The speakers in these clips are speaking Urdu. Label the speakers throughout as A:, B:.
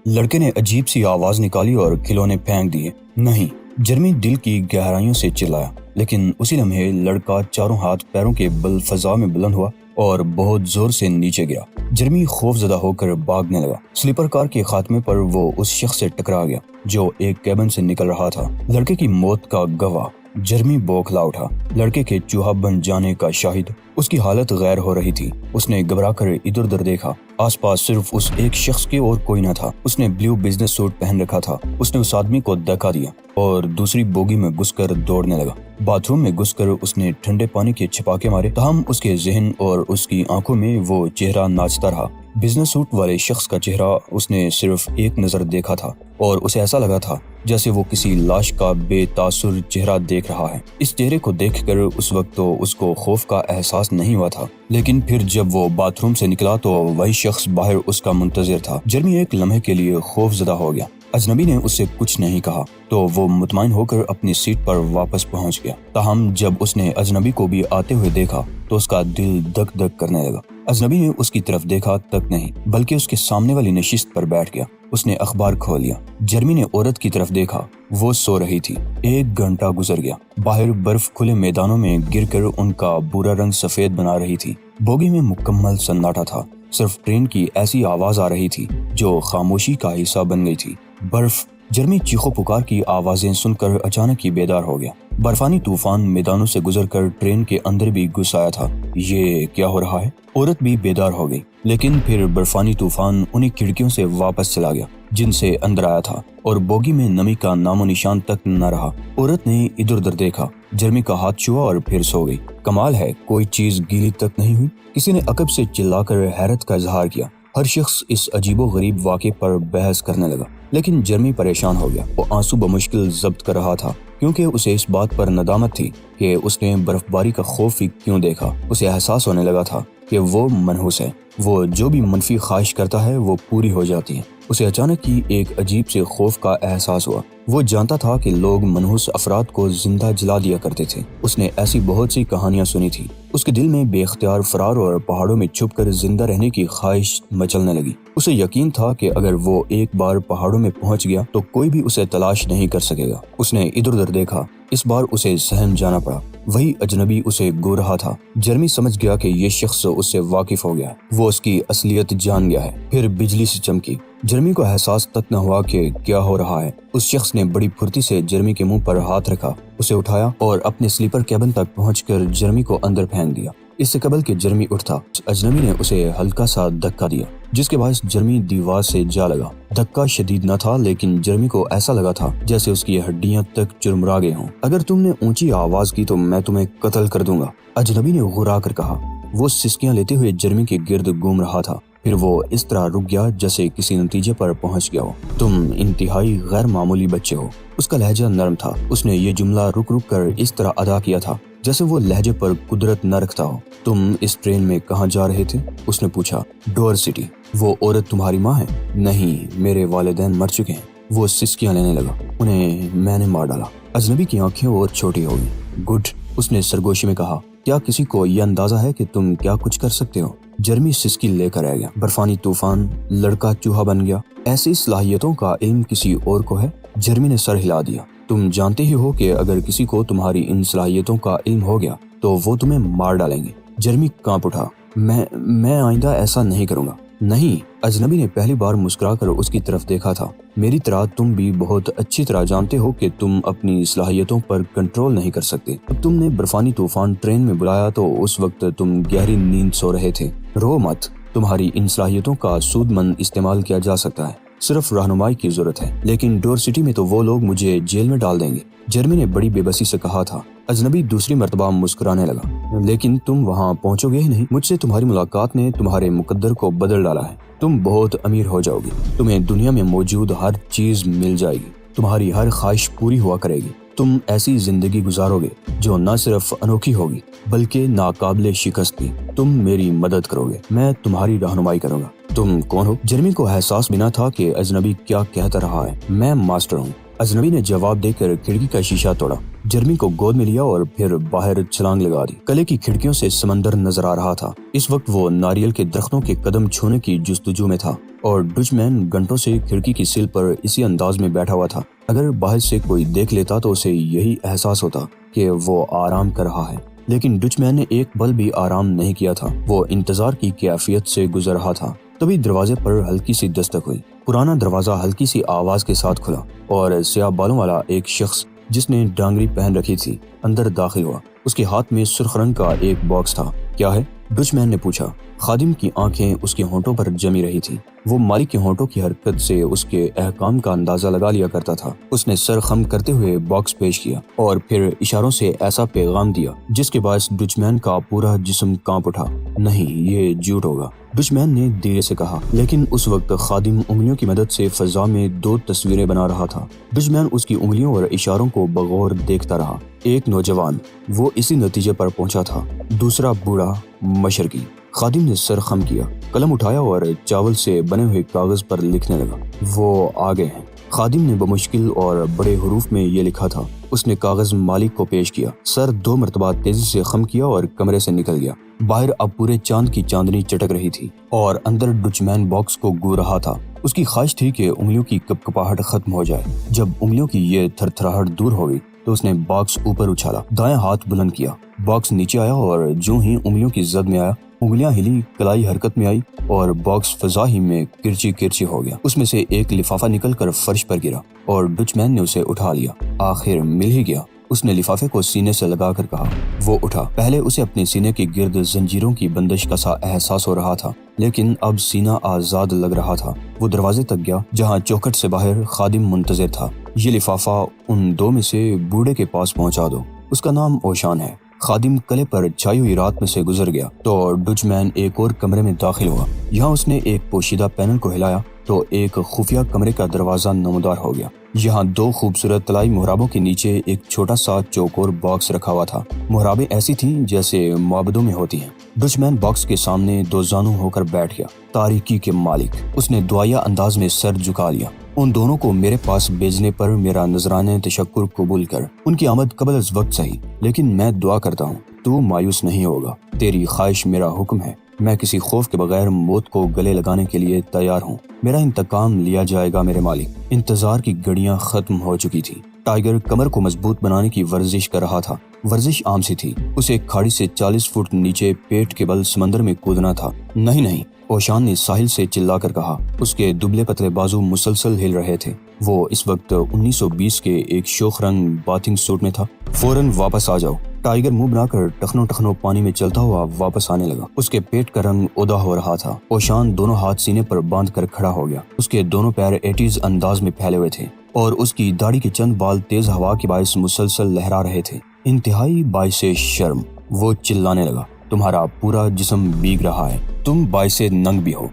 A: لڑکے نے عجیب سی آواز نکالی اور کھلونے پھینک دیے۔ نہیں، جرمی دل کی گہرائیوں سے چلایا، لیکن اسی لمحے لڑکا چاروں ہاتھ پیروں کے بل فضا میں بلند ہوا اور بہت زور سے نیچے گرا۔ جرمی خوف زدہ ہو کر بھاگنے لگا۔ سلیپر کار کے خاتمے پر وہ اس شخص سے ٹکرا گیا جو ایک کیبن سے نکل رہا تھا۔ لڑکے کی موت کا گواہ جرمی بوکھلا اٹھا، لڑکے کے چوہا بن جانے کا شاہد۔ اس کی حالت غیر ہو رہی تھی۔ اس نے گھبرا کر ادھر ادھر دیکھا، آس پاس صرف اس ایک شخص کے اور کوئی نہ تھا۔ اس نے بلیو بزنس سوٹ پہن رکھا تھا۔ اس نے اس آدمی کو دھکا دیا اور دوسری بوگی میں گھس کر دوڑنے لگا۔ باتھ روم میں گھس کر اس نے ٹھنڈے پانی کے چھپاکے مارے، تاہم اس کے ذہن اور اس کی آنکھوں میں وہ چہرہ ناچتا رہا۔ بزنس سوٹ والے شخص کا چہرہ اس نے صرف ایک نظر دیکھا تھا اور اسے ایسا لگا تھا جیسے وہ کسی لاش کا بے تاثر چہرہ دیکھ رہا ہے۔ اس چہرے کو دیکھ کر اس وقت تو اس کو خوف کا احساس نہیں ہوا تھا، لیکن پھر جب وہ باتھ روم سے نکلا تو وہی شخص باہر اس کا منتظر تھا۔ جرمی ایک لمحے کے لیے خوف زدہ ہو گیا۔ اجنبی نے اس سے کچھ نہیں کہا تو وہ مطمئن ہو کر اپنی سیٹ پر واپس پہنچ گیا۔ تاہم جب اس نے اجنبی کو بھی آتے ہوئے دیکھا تو اس کا دل دک دک کرنے لگا۔ اجنبی نے اس کی طرف دیکھا تک نہیں بلکہ اس کے سامنے والی نشست پر بیٹھ گیا۔ اس نے اخبار کھول لیا۔ جرمی نے عورت کی طرف دیکھا، وہ سو رہی تھی۔ 1 گھنٹہ گزر گیا۔ باہر برف کھلے میدانوں میں گر کر ان کا بورا رنگ سفید بنا رہی تھی۔ بوگی میں مکمل سناٹا تھا، صرف ٹرین کی ایسی آواز آ رہی تھی جو خاموشی کا حصہ بن گئی تھی۔ برف۔ جرمی چیخو پکار کی آوازیں سن کر اچانک ہی بیدار ہو گیا۔ برفانی طوفان میدانوں سے گزر کر ٹرین کے اندر بھی گھس آیا تھا۔ یہ کیا ہو رہا ہے؟ عورت بھی بیدار ہو گئی، لیکن پھر برفانی طوفان انہی کھڑکیوں سے واپس چلا گیا جن سے اندر آیا تھا، اور بوگی میں نمی کا نام و نشان تک نہ رہا۔ عورت نے ادھر ادھر دیکھا، جرمی کا ہاتھ چھوا اور پھر سو گئی۔ کمال ہے، کوئی چیز گیلی تک نہیں ہوئی۔ کسی نے عقب سے چلا کر حیرت کا اظہار کیا۔ ہر شخص اس عجیب و غریب واقعے پر بحث کرنے لگا، لیکن جرمی پریشان ہو گیا۔ وہ آنسو بمشکل ضبط کر رہا تھا کیونکہ اسے اس بات پر ندامت تھی کہ اس نے برف باری کا خوف ہی کیوں دیکھا۔ اسے احساس ہونے لگا تھا کہ وہ منحوس ہے، وہ جو بھی منفی خواہش کرتا ہے وہ پوری ہو جاتی ہے۔ اسے اچانک ہی ایک عجیب سے خوف کا احساس ہوا۔ وہ جانتا تھا کہ لوگ منحوس افراد کو زندہ جلا دیا کرتے تھے۔ اس نے ایسی بہت سی کہانیاں سنی تھی۔ اس کے دل میں بے اختیار فرار اور پہاڑوں میں چھپ کر زندہ رہنے کی خواہش مچلنے لگی۔ اسے یقین تھا کہ اگر وہ ایک بار پہاڑوں میں پہنچ گیا تو کوئی بھی اسے تلاش نہیں کر سکے گا۔ اس نے ادھر ادھر دیکھا، اس بار اسے سہم جانا پڑا۔ وہی اجنبی اسے گو رہا تھا۔ جرمی سمجھ گیا کہ یہ شخص اس سے واقف ہو گیا ہے، وہ اس کی اصلیت جان گیا ہے۔ پھر بجلی سے چمکی۔ جرمی کو احساس تک نہ ہوا کہ کیا ہو رہا ہے۔ اس شخص نے بڑی پھرتی سے جرمی کے منہ پر ہاتھ رکھا، اسے اٹھایا اور اپنے سلیپر کیبن تک پہنچ کر جرمی کو اندر پھینک دیا۔ اس سے قبل کہ جرمی اٹھتا، اجنبی نے اسے ہلکا سا دھکا دیا جس کے باعث جرمی دیوار سے جا لگا۔ دھکا شدید نہ تھا، لیکن جرمی کو ایسا لگا تھا جیسے اس کی ہڈیاں تک چرمرا گئے ہوں۔ اگر تم نے اونچی آواز کی تو میں تمہیں قتل کر دوں گا، اجنبی نے غرا کر کہا۔ وہ سسکیاں لیتے ہوئے جرمی کے گرد گھوم رہا تھا، پھر وہ اس طرح رک گیا جیسے کسی نتیجے پر پہنچ گیا ہو۔ تم انتہائی غیر معمولی بچے ہو۔ اس کا لہجہ نرم تھا۔ اس نے یہ جملہ رک رک کر اس طرح ادا کیا تھا جیسے وہ لہجے پر قدرت نہ رکھتا ہو۔ تم اس ٹرین میں کہاں جا رہے تھے؟ اس نے پوچھا۔ ڈور سٹی۔ وہ عورت تمہاری ماں ہے؟ نہیں، میرے والدین مر چکے ہیں۔ وہ سسکیاں لینے لگا۔ انہیں میں نے مار ڈالا۔ اجنبی کی آنکھیں اور چھوٹی ہو گئی۔ گڈ، اس نے سرگوشی میں کہا۔ کیا کسی کو یہ اندازہ ہے کہ تم کیا کچھ کر سکتے ہو؟ جرمی سسکی لے کر آ گیا۔ برفانی طوفان، لڑکا چوہا بن گیا۔ ایسی صلاحیتوں کا علم کسی اور کو ہے؟ جرمی نے سر ہلا دیا۔ تم جانتے ہی ہو کہ اگر کسی کو تمہاری ان صلاحیتوں کا علم ہو گیا تو وہ تمہیں مار ڈالیں گے۔ جرمی کانپ اٹھا۔ میں آئندہ ایسا نہیں کروں گا۔ نہیں، اجنبی نے پہلی بار مسکرا کر اس کی طرف دیکھا تھا۔ میری طرح تم بھی بہت اچھی طرح جانتے ہو کہ تم اپنی صلاحیتوں پر کنٹرول نہیں کر سکتے۔ اب تم نے برفانی طوفان ٹرین میں بلایا تو اس وقت تم گہری نیند سو رہے تھے۔ رو مت، تمہاری ان صلاحیتوں کا سود مند استعمال کیا جا سکتا ہے، صرف رہنمائی کی ضرورت ہے۔ لیکن ڈور سٹی میں تو وہ لوگ مجھے جیل میں ڈال دیں گے، جرمی نے بڑی بے بسی سے کہا تھا۔ اجنبی دوسری مرتبہ مسکرانے لگا۔ لیکن تم وہاں پہنچو گے ہی نہیں۔ مجھ سے تمہاری ملاقات نے تمہارے مقدر کو بدل ڈالا ہے۔ تم بہت امیر ہو جاؤ گے، تمہیں دنیا میں موجود ہر چیز مل جائے گی، تمہاری ہر خواہش پوری ہوا کرے گی۔ تم ایسی زندگی گزارو گے جو نہ صرف انوکھی ہوگی بلکہ ناقابل شکست بھی۔ تم میری مدد کرو گے، میں تمہاری رہنمائی کروں گا۔ تم کون ہو؟ جرمی کو احساس بھی نہ تھا کہ اجنبی کیا کہتا رہا ہے۔ میں ماسٹر ہوں، اجنبی نے جواب دے کر کھڑکی کا شیشہ توڑا، جرمی کو گود میں لیا اور پھر باہر چھلانگ لگا دی۔ قلعے کی کھڑکیوں سے سمندر نظر آ رہا تھا۔ اس وقت وہ ناریل کے درختوں کے قدم چھونے کی جستجو میں تھا اور ڈچ مین گھنٹوں سے کھڑکی کی سل پر اسی انداز میں بیٹھا ہوا تھا۔ اگر باہر سے کوئی دیکھ لیتا تو اسے یہی احساس ہوتا کہ وہ آرام کر رہا ہے، لیکن ڈچ مین نے ایک پل بھی آرام نہیں کیا تھا۔ وہ انتظار کی کیفیت سے گزر رہا تھا۔ تبھی دروازے پر ہلکی سی دستک ہوئی۔ پرانا دروازہ ہلکی سی آواز کے ساتھ کھلا اور سیاہ بالوں والا ایک شخص جس نے ڈانگری پہن رکھی تھی اندر داخل ہوا۔ اس کے ہاتھ میں سرخ رنگ کا ایک باکس تھا۔ کیا ہے؟ ڈچ مین نے پوچھا۔ خادم کی آنکھیں اس کے ہونٹوں پر جمی رہی تھی۔ وہ مالک کے ہونٹوں کی حرکت سے اس کے احکام کا اندازہ لگا لیا کرتا تھا۔ اس نے سر خم کرتے ہوئے باکس پیش کیا اور پھر اشاروں سے ایسا پیغام دیا جس کے باعث ڈچ مین کا پورا جسم کانپ اٹھا۔ نہیں، یہ جھوٹ ہوگا، ڈچ مین نے دھیرے سے کہا، لیکن اس وقت خادم انگلیوں کی مدد سے فضا میں 2 تصویریں بنا رہا تھا۔ ڈچ مین اس کی انگلیوں اور اشاروں کو بغور دیکھتا رہا۔ ایک نوجوان، وہ اسی نتیجے پر پہنچا تھا، دوسرا بوڑھا مشرقی۔ خادم نے سر خم کیا، قلم اٹھایا اور چاول سے بنے ہوئے کاغذ پر لکھنے لگا۔ وہ آگے ہیں۔ خادم نے بمشکل اور بڑے حروف میں یہ لکھا تھا۔ اس نے کاغذ مالک کو پیش کیا، سر 2 مرتبہ تیزی سے خم کیا اور کمرے سے نکل گیا۔ باہر اب پورے چاند کی چاندنی چٹک رہی تھی اور اندر ڈچ مین باکس کو گو رہا تھا۔ اس کی خواہش تھی کہ انگلیوں کی کپکپاہٹ ختم ہو جائے۔ جب انگلیوں کی یہ تھرتھراہٹ دور ہو گئی تو اس نے باکس اوپر اچھالا، دایاں ہاتھ بلند کیا، باکس نیچے آیا اور جو ہی انگلیوں کی زد میں آیا، انگلیاں ہلی، کلائی حرکت میں آئی اور باکس فضا ہی میں کرچی کرچی ہو گیا۔ اس میں سے ایک لفافہ نکل کر فرش پر گرا اور ڈچ مین نے اسے اٹھا لیا۔ آخر مل ہی گیا، اس نے لفافے کو سینے سے لگا کر کہا۔ وہ اٹھا۔ پہلے اسے اپنے سینے کے گرد زنجیروں کی بندش کا سا احساس ہو رہا تھا، لیکن اب سینہ آزاد لگ رہا تھا۔ وہ دروازے تک گیا جہاں چوکھٹ سے باہر خادم منتظر تھا۔ یہ لفافہ ان 2 میں سے بوڑھے کے پاس پہنچا دو، اس کا نام اوشان ہے۔ خادم قلعے پر چھائی ہوئی رات میں سے گزر گیا تو ڈچ مین ایک اور کمرے میں داخل ہوا۔ یہاں اس نے ایک پوشیدہ پینل کو ہلایا تو ایک خفیہ کمرے کا دروازہ نمودار ہو گیا۔ یہاں 2 خوبصورت طلائی محرابوں کے نیچے ایک چھوٹا سا چوکور باکس رکھا ہوا تھا۔ محرابیں ایسی تھیں جیسے معبدوں میں ہوتی ہیں۔ ڈچ مین باکس کے سامنے 2 زانو ہو کر بیٹھ گیا۔ تاریکی کے مالک، اس نے دعائیا انداز میں سر جھکا لیا، ان دونوں کو میرے پاس بھیجنے پر میرا نذرانہ تشکر قبول کر۔ ان کی آمد قبل از وقت صحیح، لیکن میں دعا کرتا ہوں تو مایوس نہیں ہوگا۔ تیری خواہش میرا حکم ہے۔ میں کسی خوف کے بغیر موت کو گلے لگانے کے لیے تیار ہوں۔ میرا انتقام لیا جائے گا میرے مالک۔ انتظار کی گھڑیاں ختم ہو چکی تھی۔ ٹائیگر کمر کو مضبوط بنانے کی ورزش کر رہا تھا۔ ورزش عام سی تھی، اسے کھاڑی سے 40 فٹ نیچے پیٹ کے بل سمندر میں کودنا تھا۔ نہیں، اوشان نے ساحل سے چلا کر کہا۔ اس کے دبلے پتلے بازو مسلسل ہل رہے تھے۔ وہ اس وقت 1920 کے ایک شوخ رنگ باتنگ سوٹ میں تھا۔ فوراً واپس آ جاؤ۔ ٹائیگر منہ بنا کر ٹخنوں پانی میں چلتا ہوا واپس آنے لگا۔ اس کے پیٹ کا رنگ ادا ہو رہا تھا۔ اوشان دونوں ہاتھ سینے پر باندھ کر کھڑا ہو گیا۔ اس کے دونوں پیر 80s انداز میں پھیلے ہوئے تھے اور اس کی داڑھی کے چند بال تیز ہوا کے باعث مسلسل لہرا رہے تھے، انتہائی باعث شرم۔ وہ چلانے لگا، تمہارا پورا جسم بھیگ رہا ہے، تم باعث ننگ بھی ہو۔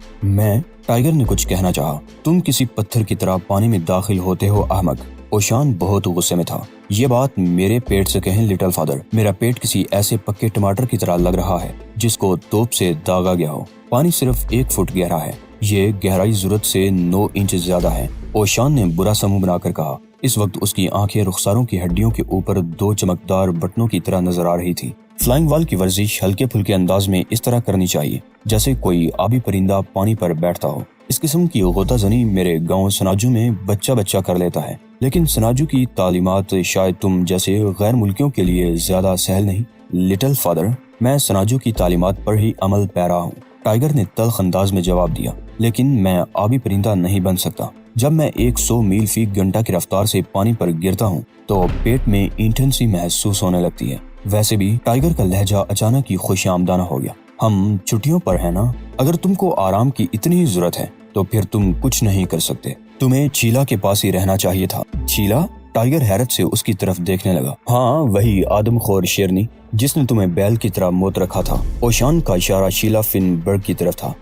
A: ٹائیگر نے کچھ کہنا چاہا۔ تم کسی پتھر کی طرح پانی میں داخل ہوتے ہو احمق۔ اوشان بہت غصے میں تھا۔ یہ بات میرے پیٹ سے کہیں لٹل فادر، میرا پیٹ کسی ایسے پکے ٹماٹر کی طرح لگ رہا ہے جس کو توپ سے داغا گیا ہو۔ پانی صرف 1 فٹ گہرا ہے، یہ گہرائی ضرورت سے 9 انچ زیادہ ہے۔ اوشان نے برا سا منہ بنا کر کہا۔ اس وقت اس کی آنکھیں رخساروں کی ہڈیوں کے اوپر 2 چمکدار بٹنوں کی طرح نظر آ رہی تھی۔ فلائنگ وال کی ورزش ہلکے پھلکے انداز میں اس طرح کرنی چاہیے جیسے کوئی آبی پرندہ پانی پر بیٹھتا ہو۔ اس قسم کی غوطہ زنی میرے گاؤں سناجو میں بچہ کر لیتا ہے، لیکن سناجو کی تعلیمات شاید تم جیسے غیر ملکیوں کے لیے زیادہ سہل نہیں۔ لٹل فادر، میں سناجو کی تعلیمات پر ہی عمل پیرا ہوں، ٹائیگر نے تلخ انداز میں جواب دیا، لیکن میں آبی پرندہ نہیں بن سکتا۔ جب میں 100 میل فی گھنٹہ کی رفتار سے پانی پر گرتا ہوں تو پیٹ میں اینٹھن سی محسوس ہونے لگتی ہے۔ ویسے بھی ٹائیگر کا لہجہ اچانک ہی خوش آمدانہ ہو گیا۔ ہم چھٹیوں پر ہیں نا؟ اگر تم کو آرام کی اتنی ضرورت ہے تو پھر تم کچھ نہیں کر سکتے، تمہیں چیلا کے پاس ہی رہنا چاہیے تھا۔ چیلا؟ ٹائیگر حیرت سے اس کی طرف دیکھنے لگا۔ ہاں، وہی آدم خور شیرنی جس نے تمہیں بیل کی طرح موت رکھا تھا۔ اوشان کا اشارہ شیلا فن برگ کی طرف تھا۔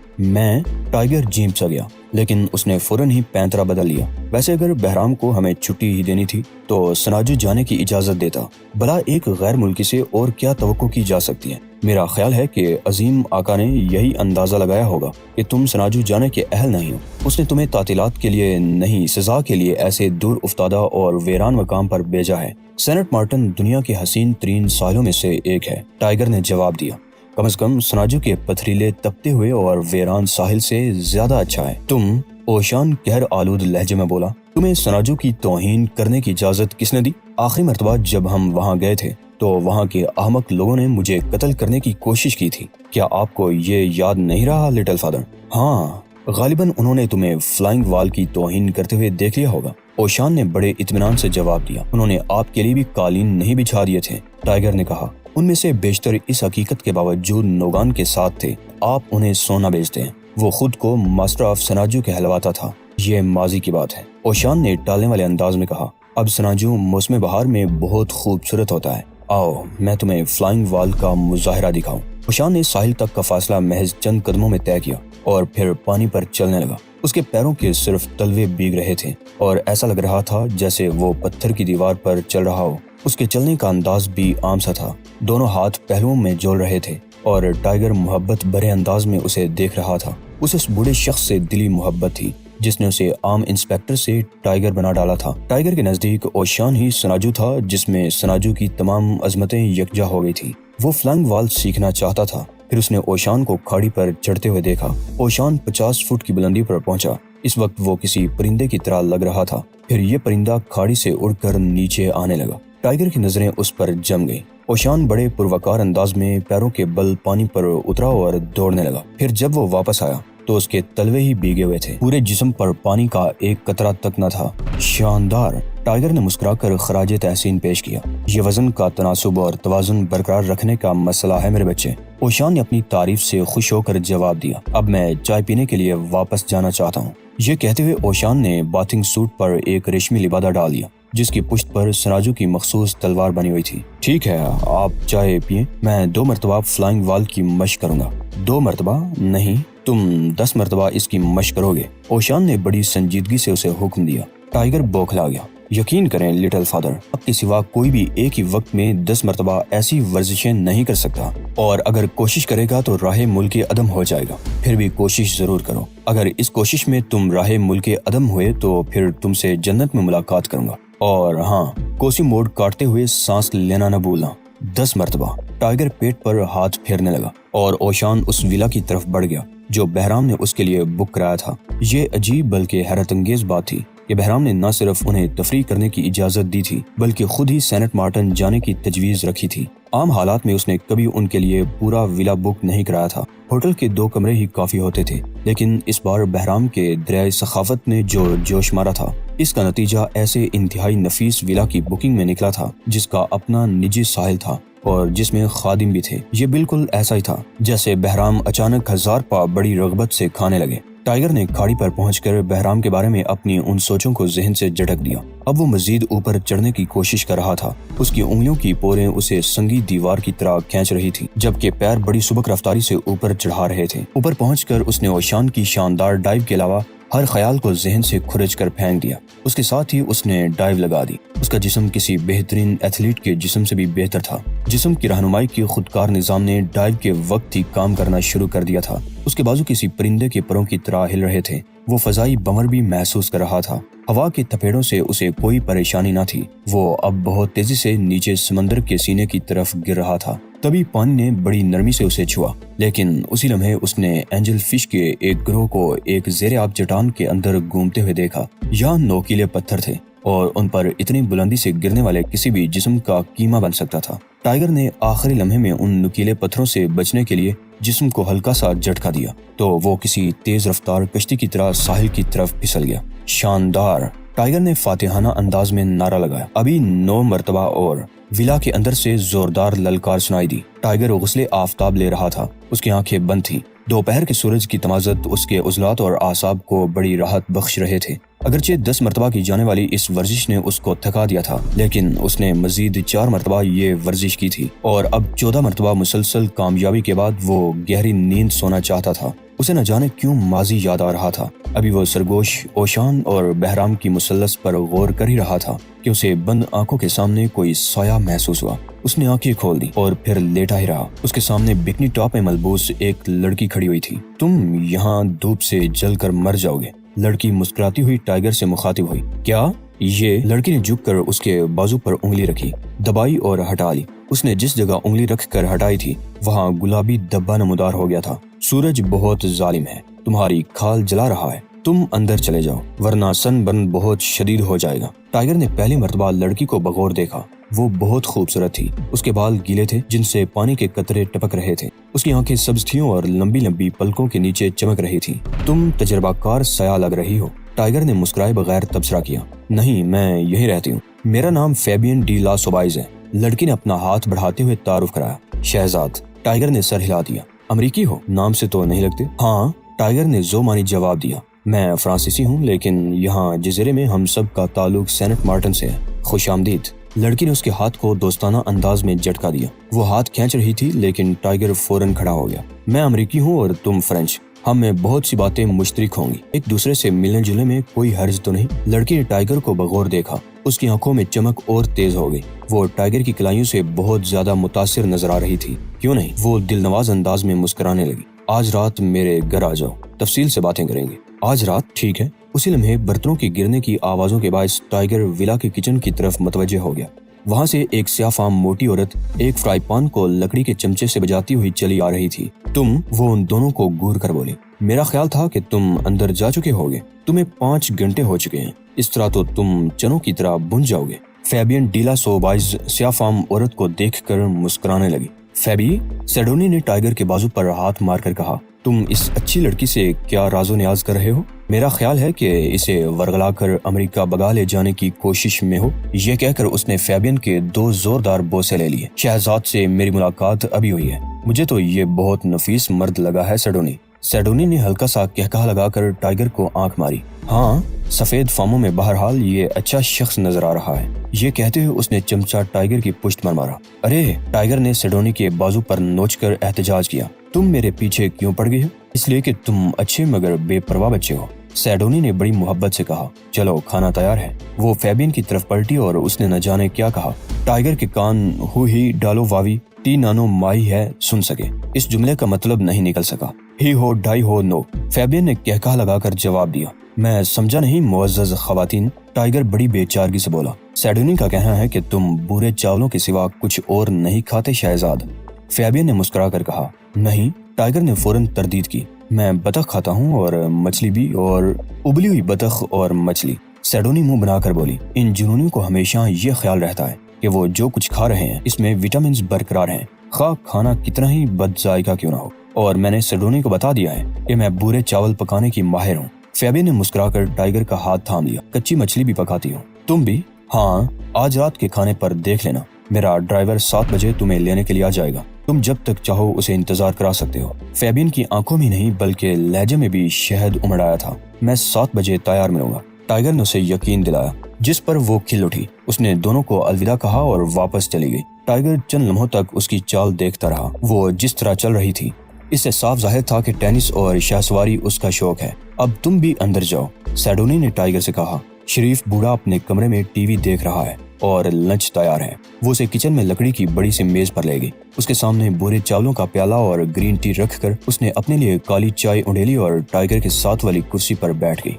A: ٹائیگر جھیپ سا گیا، لیکن اس نے فوراً ہی پینترا بدل لیا۔ ویسے اگر بہرام کو ہمیں چھٹی ہی دینی تھی تو سناجو جانے کی اجازت دیتا، بلا ایک غیر ملکی سے اور کیا توقع کی جا سکتی ہے۔ میرا خیال ہے کہ عظیم آقا نے یہی اندازہ لگایا ہوگا کہ تم سناجو جانے کے اہل نہیں ہو۔ اس نے تمہیں تعطیلات کے لیے نہیں، سزا کے لیے ایسے دور افتادہ اور ویران مقام پر بھیجا ہے۔ سینٹ مارٹن دنیا کے حسین ترین ساحلوں میں سے ایک ہے، ٹائیگر نے جواب دیا۔ کم از کم سناجو کے پتھریلے تپتے ہوئے اور ویران ساحل سے زیادہ اچھا ہے۔ تم، اوشان قہر آلود لہجے میں بولا، تمہیں سناجو کی توہین کرنے کی اجازت کس نے دی؟ آخری مرتبہ جب ہم وہاں گئے تھے تو وہاں کے احمق لوگوں نے مجھے قتل کرنے کی کوشش کی تھی۔ کیا آپ کو یہ یاد نہیں رہا لٹل فادر؟ ہاں، غالباً انہوں نے تمہیں فلائنگ وال کی توہین کرتے ہوئے دیکھ لیا ہوگا۔ اوشان نے بڑے اطمینان سے جواب دیا۔ انہوں نے آپ کے لیے بھی قالین نہیں بچھا دیے تھے، ٹائیگر نے کہا۔ ان میں سے بیشتر اس حقیقت کے باوجود نوگان کے ساتھ تھے، آپ انہیں سونا بیچتے ہیں۔ وہ خود کو ماسٹر آف سناجو کہلواتا تھا۔ یہ ماضی کی بات ہے، اوشان نے ٹالنے والے انداز میں کہا۔ اب سناجو موسم بہار میں بہت خوبصورت ہوتا ہے، آؤ میں تمہیں فلائنگ وال کا مظاہرہ دکھاؤں۔ اوشان نے ساحل تک کا فاصلہ محض چند قدموں میں طے کیا اور پھر پانی پر چلنے لگا۔ اس کے پیروں کے صرف تلوے بھیگ رہے تھے اور ایسا لگ رہا تھا جیسے وہ پتھر کی دیوار پر چل رہا ہو۔ اس کے چلنے کا انداز بھی عام سا تھا، دونوں ہاتھ پہلوؤں میں جوڑ رہے تھے اور ٹائیگر محبت بھرے انداز میں اسے دیکھ رہا تھا۔ اسے اس بوڑھے شخص سے دلی محبت تھی جس نے اسے عام انسپیکٹر سے ٹائیگر بنا ڈالا تھا۔ ٹائیگر کے نزدیک اوشان ہی سناجو تھا، جس میں سناجو کی تمام عظمتیں یکجا ہو گئی تھی۔ وہ فلائنگ وال سیکھنا چاہتا تھا۔ پھر اس نے اوشان کو کھاڑی پر چڑھتے ہوئے دیکھا۔ اوشان 50 فٹ کی بلندی پر پہنچا۔ اس وقت وہ کسی پرندے کی طرح لگ رہا تھا۔ پھر یہ پرندہ کھاڑی سے اڑ کر نیچے آنے لگا۔ ٹائیگر کی نظریں اس پر جم گئی۔ اوشان بڑے پروکار انداز میں پیروں کے بل پانی پر اترا اور دوڑنے لگا۔ پھر جب وہ واپس آیا تو اس کے تلوے ہی بھیگے ہوئے تھے، پورے جسم پر پانی کا ایک قطرہ تک نہ تھا۔ شاندار، ٹائیگر نے مسکرا کر خراج تحسین پیش کیا۔ یہ وزن کا تناسب اور توازن برقرار رکھنے کا مسئلہ ہے میرے بچے۔ اوشان نے اپنی تعریف سے خوش ہو کر جواب دیا۔ اب میں چائے پینے کے لیے واپس جانا چاہتا ہوں۔ یہ کہتے ہوئے اوشان نے باتھنگ سوٹ پر ایک ریشمی لبادہ ڈال دیا جس کی پشت پر سناجو کی مخصوص تلوار بنی ہوئی تھی۔ ٹھیک ہے، آپ چائے پیئیں، میں 2 مرتبہ فلائنگ وال کی مشق کروں گا۔ 2 مرتبہ نہیں، تم 10 مرتبہ اس کی مشق کرو گے، اوشان نے بڑی سنجیدگی سے اسے حکم دیا۔ ٹائیگر بوکھلا گیا۔ یقین کریں لٹل فادر، اب کے سوا کوئی بھی ایک ہی وقت میں 10 مرتبہ ایسی ورزشیں نہیں کر سکتا، اور اگر کوشش کرے گا تو راہ ملک عدم ہو جائے گا۔ پھر بھی کوشش ضرور کرو۔ اگر اس کوشش میں تم راہ ملک عدم ہوئے تو پھر تم سے جنت میں ملاقات کروں گا۔ اور ہاں، کوسی موڑ کاٹتے ہوئے سانس لینا نہ بھولنا۔ 10 مرتبہ۔ ٹائیگر پیٹ پر ہاتھ پھیرنے لگا اور اوشان اس ویلا کی طرف بڑھ گیا جو بہرام نے اس کے لیے بک کرایا تھا۔ یہ عجیب بلکہ حیرت انگیز بات تھی کہ بہرام نے نہ صرف انہیں تفریح کرنے کی اجازت دی تھی بلکہ خود ہی سینٹ مارٹن جانے کی تجویز رکھی تھی۔ عام حالات میں اس نے کبھی ان کے لیے پورا ویلا بک نہیں کرایا تھا، ہوٹل کے 2 کمرے ہی کافی ہوتے تھے، لیکن اس بار بہرام کے دریائے سخاوت نے جو جوش مارا تھا، اس کا نتیجہ ایسے انتہائی نفیس ویلا کی بکنگ میں نکلا تھا جس کا اپنا نجی ساحل تھا اور جس میں خادم بھی تھے۔ یہ بالکل ایسا ہی تھا جیسے بہرام اچانک 1000 پا بڑی رغبت سے کھانے لگے۔ ٹائیگر نے کھاڑی پر پہنچ کر بہرام کے بارے میں اپنی ان سوچوں کو ذہن سے جھٹک دیا۔ اب وہ مزید اوپر چڑھنے کی کوشش کر رہا تھا۔ اس کی انگلیوں کی پوریں اسے سنگی دیوار کی طرح کھینچ رہی تھی جبکہ پیر بڑی سبک رفتاری سے اوپر چڑھا رہے تھے۔ اوپر پہنچ کر اس نے اوشان کی شاندار ڈائیو کے علاوہ ہر خیال کو ذہن سے کھرچ کر پھینک دیا۔ اس کے ساتھ ہی اس نے ڈائیو لگا دی۔ اس کا جسم کسی بہترین ایتھلیٹ کے جسم سے بھی بہتر تھا۔ جسم کی رہنمائی کے خودکار نظام نے ڈائیو کے وقت ہی کام کرنا شروع کر دیا تھا۔ اس کے بازو کسی پرندے کے پروں کی طرح ہل رہے تھے۔ وہ فضائی بمر بھی محسوس کر رہا تھا۔ ہوا کے تھپیڑوں سے اسے کوئی پریشانی نہ تھی۔ وہ اب بہت تیزی سے نیچے سمندر کے سینے کی طرف گر رہا تھا۔ تبھی پانی نے بڑی نرمی سے اسے چھوا، لیکن اسی لمحے اس نے اینجل فش کے ایک گروہ کو ایک زیر آب چٹان کے اندر گھومتے ہوئے دیکھا۔ یہاں نوکیلے پتھر تھے اور ان پر اتنی بلندی سے گرنے والے کسی بھی جسم کا کیما بن سکتا تھا۔ ٹائیگر نے آخری لمحے میں ان نوکیلے پتھروں سے بچنے کے لیے جسم کو ہلکا سا جھٹکا دیا تو وہ کسی تیز رفتار کشتی کی طرح ساحل کی طرف پھسل گیا۔ شاندار، ٹائیگر نے فاتحانہ انداز میں نعرہ لگایا۔ ابھی 9 مرتبہ اور۔ ویلا کے اندر سے زوردار للکار سنائی دی۔ ٹائیگر غسل آفتاب لے رہا تھا، اس کی آنکھیں بند تھیں۔ دوپہر کے سورج کی تمازت اس کے عضلات اور اعصاب کو بڑی راحت بخش رہے تھے۔ اگرچہ 10 مرتبہ کی جانے والی اس ورزش نے اس کو تھکا دیا تھا، لیکن اس نے مزید 4 مرتبہ یہ ورزش کی تھی اور اب 14 مرتبہ مسلسل کامیابی کے بعد وہ گہری نیند سونا چاہتا تھا۔ اسے نہ جانے کیوں ماضی یاد آ رہا تھا۔ ابھی وہ سرگوش، اوشان اور بہرام کی مثلث پر غور کر ہی رہا تھا کہ اسے بند آنکھوں کے سامنے کوئی سایہ محسوس ہوا۔ اس نے آنکھیں کھول دی اور پھر لیٹا ہی رہا۔ اس کے سامنے بکنی ٹاپ میں ملبوس ایک لڑکی کھڑی ہوئی تھی۔ تم یہاں دھوپ سے جل کر مر جاؤ گے، لڑکی مسکراتی ہوئی ٹائیگر سے مخاطب ہوئی۔ کیا؟ یہ لڑکی نے جھک کر اس کے بازو پر انگلی رکھی، دبائی اور ہٹا لی۔ اس نے جس جگہ انگلی رکھ کر ہٹائی تھی وہاں گلابی دھبا نمودار ہو گیا تھا۔ سورج بہت ظالم ہے، تمہاری کھال جلا رہا ہے، تم اندر چلے جاؤ ورنہ سن برن بہت شدید ہو جائے گا۔ ٹائیگر نے پہلی مرتبہ لڑکی کو بغور دیکھا۔ وہ بہت خوبصورت تھی۔ اس کے بال گیلے تھے جن سے پانی کے قطرے ٹپک رہے تھے۔ اس کی آنکھیں سبز تھیں اور لمبی لمبی پلکوں کے نیچے چمک رہی تھی۔ تم تجربہ کار سیاح لگ رہی ہو، ٹائیگر نے مسکرائے بغیر تبصرہ کیا۔ نہیں، میں یہیں رہتی ہوں، میرا نام فیبین ڈی لا سوبائز ہے، لڑکی نے اپنا ہاتھ بڑھاتے ہوئے تعارف کرایا۔ شہزاد، ٹائیگر نے سر ہلا دیا۔ امریکی ہو؟ نام سے تو نہیں لگتے۔ ہاں، ٹائیگر نے ذومانی جواب دیا۔ میں فرانسیسی ہوں، لیکن یہاں جزیرے میں ہم سب کا تعلق سینٹ مارٹن سے ہے۔ خوش آمدید۔ لڑکی نے اس کے ہاتھ کو دوستانہ انداز میں جھٹکا دیا۔ وہ ہاتھ کھینچ رہی تھی لیکن ٹائیگر فوراً کھڑا ہو گیا۔ میں امریکی ہوں اور تم فرینچ، ہم میں بہت سی باتیں مشترک ہوں گی، ایک دوسرے سے ملنے جلنے میں کوئی حرج تو نہیں؟ لڑکی نے ٹائیگر کو بغور دیکھا۔ اس کی آنکھوں میں چمک اور تیز ہو گئی۔ وہ ٹائیگر کی کلائیوں سے بہت زیادہ متاثر نظر آ رہی تھی۔ کیوں نہیں؟ وہ دل نواز انداز میں مسکرانے لگی۔ آج رات میرے گھر آ جاؤ، تفصیل سے باتیں کریں گے۔ آج رات؟ ٹھیک ہے۔ اسی لمحے برتنوں کے گرنے کی آوازوں کے باعث ٹائیگر ولا کے کچن کی طرف متوجہ ہو گیا۔ وہاں سے ایک سیاہ فام موٹی عورت ایک فرائی پان کو لکڑی کے چمچے سے بجاتی ہوئی چلی آ رہی تھی۔ وہ ان دونوں کو گور کر بولی، میرا خیال تھا کہ تم اندر جا چکے ہوگے، تمہیں 5 گھنٹے ہو چکے ہیں، اس طرح تو تم چنوں کی طرح بن جاؤ گے۔ فیبین ڈیلا سوبائز سیاہ فام عورت کو دیکھ کر مسکرانے لگی۔ فیبی، سیڈونی نے ٹائیگر کے بازو پر ہاتھ مار کر کہا، تم اس اچھی لڑکی سے کیا راز و نیاز کر رہے ہو؟ میرا خیال ہے کہ اسے ورغلا کر امریکہ بگا لے جانے کی کوشش میں ہو۔ یہ کہہ کر اس نے فیبین کے 2 زوردار بوسے لے لیے۔ شہزاد سے میری ملاقات ابھی ہوئی ہے، مجھے تو یہ بہت نفیس مرد لگا ہے سیڈونی۔ سیڈونی نے ہلکا سا کہکہا لگا کر ٹائیگر کو آنکھ ماری۔ ہاں، سفید فاموں میں بہرحال یہ اچھا شخص نظر آ رہا ہے۔ یہ کہتے ہوئے اس نے چمچہ ٹائیگر کی پشت پر مارا۔ ارے! ٹائیگر نے سیڈونی کے بازو پر نوچ کر احتجاج کیا۔ تم میرے پیچھے کیوں پڑ گئی ہو؟ اس لیے کہ تم اچھے مگر بے پرواہ بچے ہو، سیڈونی نے بڑی محبت سے کہا۔ چلو، کھانا تیار ہے۔ وہ فیبین کی طرف پلٹی اور اس نے نہ جانے کیا کہا۔ ٹائیگر کے کان ہو ہی ڈالو واوی ٹی نانو مائی ہے سن سکے۔ اس جملے کا مطلب نہیں نکل سکا۔ ہی ہو ڈائی ہو نو، فیبین نے کہکہا لگا کر جواب دیا۔ میں سمجھا نہیں معزز خواتین، ٹائیگر بڑی بے چارگی سے بولا۔ سیڈونی کا کہنا ہے کہ تم بورے چاولوں کے سوا کچھ اور نہیں کھاتے شہزاد۔ فیبین نے مسکرا کر کہا۔ نہیں، ٹائیگر نے فوراً تردید کی۔ میں بطخ کھاتا ہوں اور مچھلی بھی، اور ابلی ہوئی بطخ اور مچھلی۔ سیڈونی منہ بنا کر بولی۔ ان جنونیوں کو ہمیشہ یہ خیال رہتا ہے کہ وہ جو کچھ کھا رہے ہیں اس میں وٹامنز برقرار ہیں، خواہ کھانا کتنا ہی بد ذائقہ کیوں نہ ہو۔ اور میں نے سیڈونی کو بتا دیا ہے کہ میں بورے چاول پکانے کی ماہر ہوں۔ فیبی نے مسکرا کر ٹائیگر کا ہاتھ تھام لیا۔ کچی مچھلی بھی پکاتی ہوں؟ تم بھی؟ ہاں، آج رات کے کھانے پر دیکھ لینا، میرا ڈرائیور 7 بجے تمہیں لینے کے لیے آ جائے گا، تم جب تک چاہو اسے انتظار کرا سکتے ہو۔ فیبین کی آنکھوں میں نہیں بلکہ لہجے میں بھی شہد امڑ آیا تھا۔ میں 7 بجے تیار ملوں گا، ٹائیگر نے اسے یقین دلایا، جس پر وہ کھل اٹھی۔ اس نے دونوں کو الوداع کہا اور واپس چلی گئی۔ ٹائیگر چند لمحوں تک اس کی چال دیکھتا رہا۔ وہ جس طرح چل رہی تھی اس سے صاف ظاہر تھا کہ ٹینس اور شاہ سواری اس کا شوق ہے۔ اب تم بھی اندر جاؤ، سیڈونی نے ٹائیگر سے کہا۔ شریف بوڑھا اپنے کمرے میں ٹی وی دیکھ رہا ہے اور لنچ تیار ہے۔ وہ اسے کچن میں لکڑی کی بڑی سی میز پر لے گئی۔ اس کے سامنے بورے چاولوں کا پیالہ اور گرین ٹی رکھ کر اس نے اپنے لیے کالی چائے انڈیلی اور ٹائیگر کے ساتھ والی کرسی پر بیٹھ گئی۔